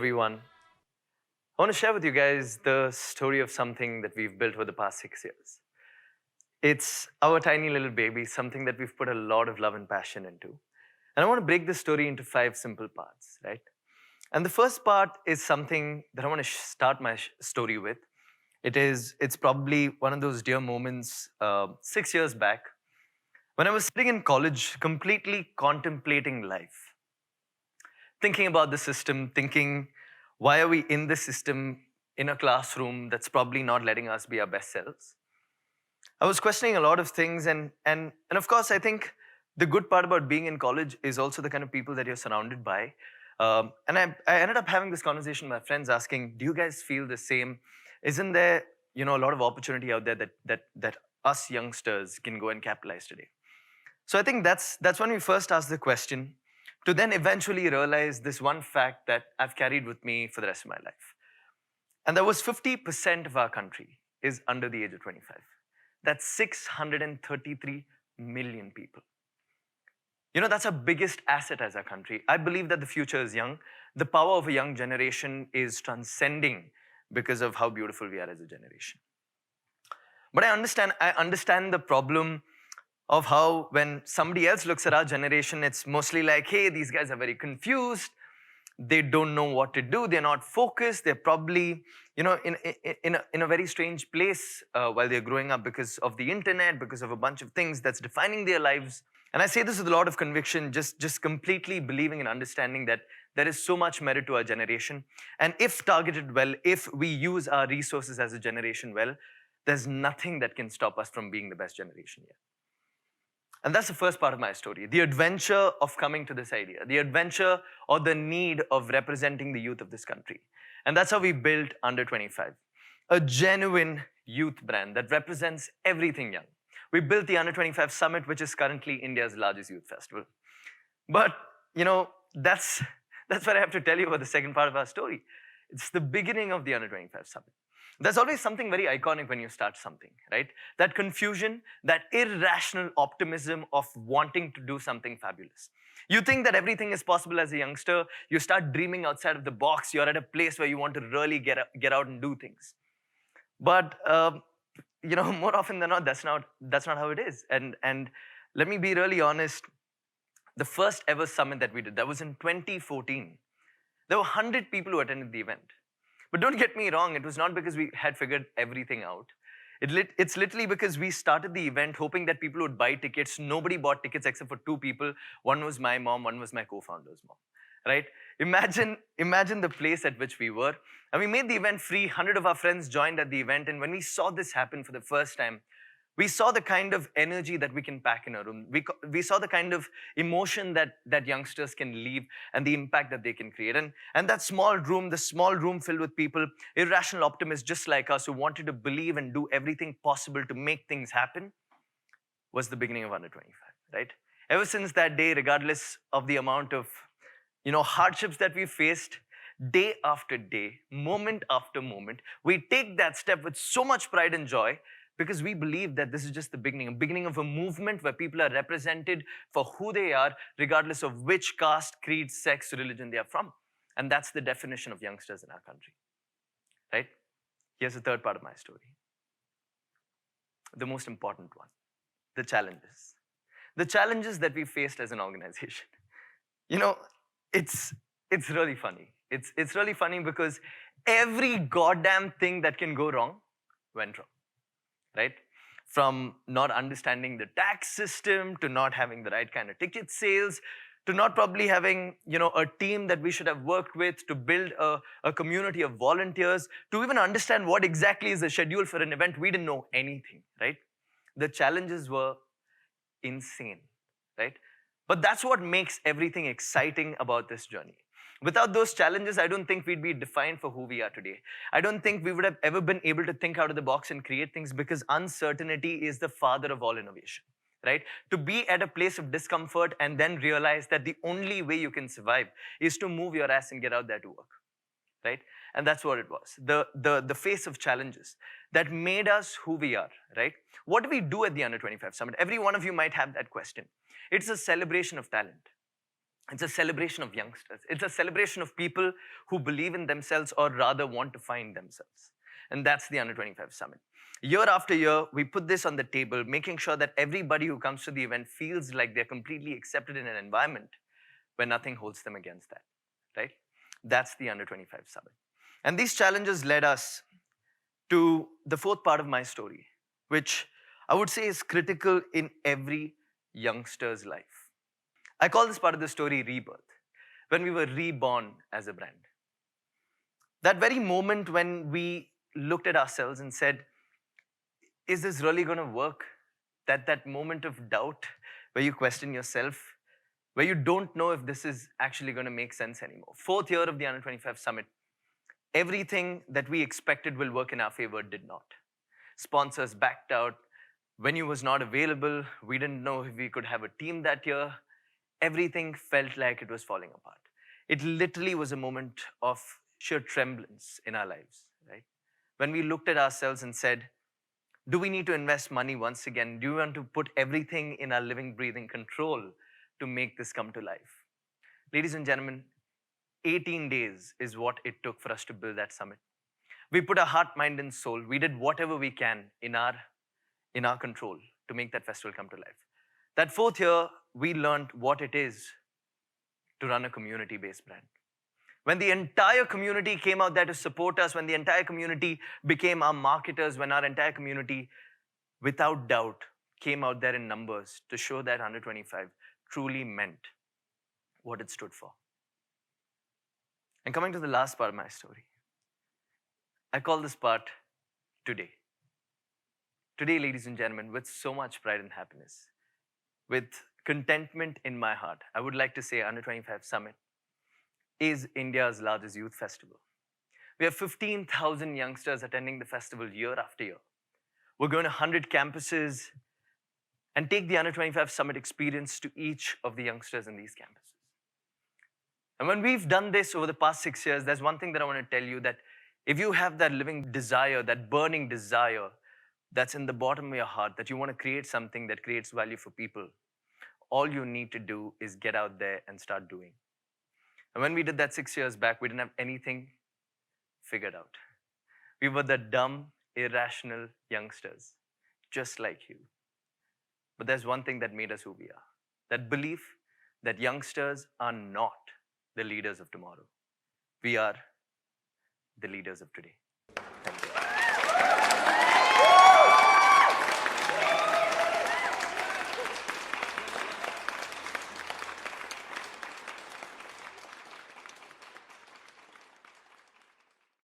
everyone. I want to share with you guys the story of something that we've built over the past 6 years. It's our tiny little baby, something that we've put a lot of love and passion into. And I want to break this story into 5 simple parts, right? And the first part is something that I want to start my story with. It's probably one of those dear moments 6 years back when I was sitting in college, completely contemplating life, thinking about the system, thinking, why are we in this system in a classroom that's probably not letting us be our best selves? I was questioning a lot of things, and of course, I think the good part about being in college is also the kind of people that you're surrounded by. And I ended up having this conversation with my friends, asking, "Do you guys feel the same? Isn't there, a lot of opportunity out there that us youngsters can go and capitalize today?" So I think that's when we first asked the question, to then eventually realize this one fact that I've carried with me for the rest of my life. And that was 50% of our country is under the age of 25. That's 633 million people. That's our biggest asset as a country. I believe that the future is young. The power of a young generation is transcending because of how beautiful we are as a generation. But I understand the problem of how when somebody else looks at our generation, it's mostly like, hey, these guys are very confused. They don't know what to do. They're not focused. They're probably, in a very strange place while they're growing up because of the internet, because of a bunch of things that's defining their lives. And I say this with a lot of conviction, just completely believing and understanding that there is so much merit to our generation. And if targeted well, if we use our resources as a generation well, there's nothing that can stop us from being the best generation yet. And that's the first part of my story, the adventure of coming to this idea, the adventure or the need of representing the youth of this country. And that's how we built Under 25, a genuine youth brand that represents everything young. We built the Under 25 Summit, which is currently India's largest youth festival. But, that's what I have to tell you about the second part of our story. It's the beginning of the Under 25 Summit. There's always something very iconic when you start something, right? That confusion, that irrational optimism of wanting to do something fabulous. You think that everything is possible as a youngster. You start dreaming outside of the box. You're at a place where you want to really get out and do things. But more often than not, that's not how it is. And let me be really honest. The first ever summit that we did, that was in 2014. There were 100 people who attended the event. But don't get me wrong, it was not because we had figured everything out. It's literally because we started the event hoping that people would buy tickets. Nobody bought tickets except for 2 people. One was my mom, one was my co-founder's mom, right? Imagine the place at which we were. And we made the event free. 100 of our friends joined at the event. And when we saw this happen for the first time, we saw the kind of energy that we can pack in a room. We saw the kind of emotion that youngsters can leave and the impact that they can create. And that small room filled with people, irrational optimists just like us who wanted to believe and do everything possible to make things happen, was the beginning of Under 25, right? Ever since that day, regardless of the amount of hardships that we faced, day after day, moment after moment, we take that step with so much pride and joy, because we believe that this is just the beginning of a movement where people are represented for who they are, regardless of which caste, creed, sex, religion they are from. And that's the definition of youngsters in our country, right? Here's the third part of my story. The most important one, the challenges. The challenges that we faced as an organization. It's really funny. It's really funny because every goddamn thing that can go wrong went wrong. Right? From not understanding the tax system, to not having the right kind of ticket sales, to not probably having, a team that we should have worked with, to build a community of volunteers, to even understand what exactly is the schedule for an event. We didn't know anything, right? The challenges were insane, right? But that's what makes everything exciting about this journey. Without those challenges, I don't think we'd be defined for who we are today. I don't think we would have ever been able to think out of the box and create things, because uncertainty is the father of all innovation, right? To be at a place of discomfort and then realize that the only way you can survive is to move your ass and get out there to work, right? And that's what it was. The face of challenges that made us who we are, right? What do we do at the Under 25 Summit? Every one of you might have that question. It's a celebration of talent. It's a celebration of youngsters. It's a celebration of people who believe in themselves or rather want to find themselves. And that's the Under 25 Summit. Year after year, we put this on the table, making sure that everybody who comes to the event feels like they're completely accepted in an environment where nothing holds them against that, right? That's the Under 25 Summit. And these challenges led us to the fourth part of my story, which I would say is critical in every youngster's life. I call this part of the story Rebirth, when we were reborn as a brand. That very moment when we looked at ourselves and said, is this really going to work? That moment of doubt where you question yourself, where you don't know if this is actually going to make sense anymore. Fourth year of the Under 25 Summit, everything that we expected will work in our favor did not. Sponsors backed out. Venue was not available. We didn't know if we could have a team that year. Everything felt like it was falling apart. It literally was a moment of sheer tremblance in our lives, right? When we looked at ourselves and said, do we need to invest money once again? Do we want to put everything in our living, breathing control to make this come to life? Ladies and gentlemen, 18 days is what it took for us to build that summit. We put our heart, mind, and soul. We did whatever we can in our control to make that festival come to life. That fourth year, we learned what it is to run a community-based brand. When the entire community came out there to support us, when the entire community became our marketers, when our entire community, without doubt, came out there in numbers to show that Under 25 truly meant what it stood for. And coming to the last part of my story, I call this part Today. Today, ladies and gentlemen, with so much pride and happiness, with contentment in my heart, I would like to say Under 25 Summit is India's largest youth festival. We have 15,000 youngsters attending the festival year after year. We're going to 100 campuses and take the Under 25 Summit experience to each of the youngsters in these campuses. And when we've done this over the past 6 years, there's one thing that I want to tell you, that if you have that living desire, that burning desire that's in the bottom of your heart, that you want to create something that creates value for people, all you need to do is get out there and start doing. And when we did that 6 years back, we didn't have anything figured out. We were the dumb, irrational youngsters, just like you. But there's one thing that made us who we are. That belief that youngsters are not the leaders of tomorrow. We are the leaders of today.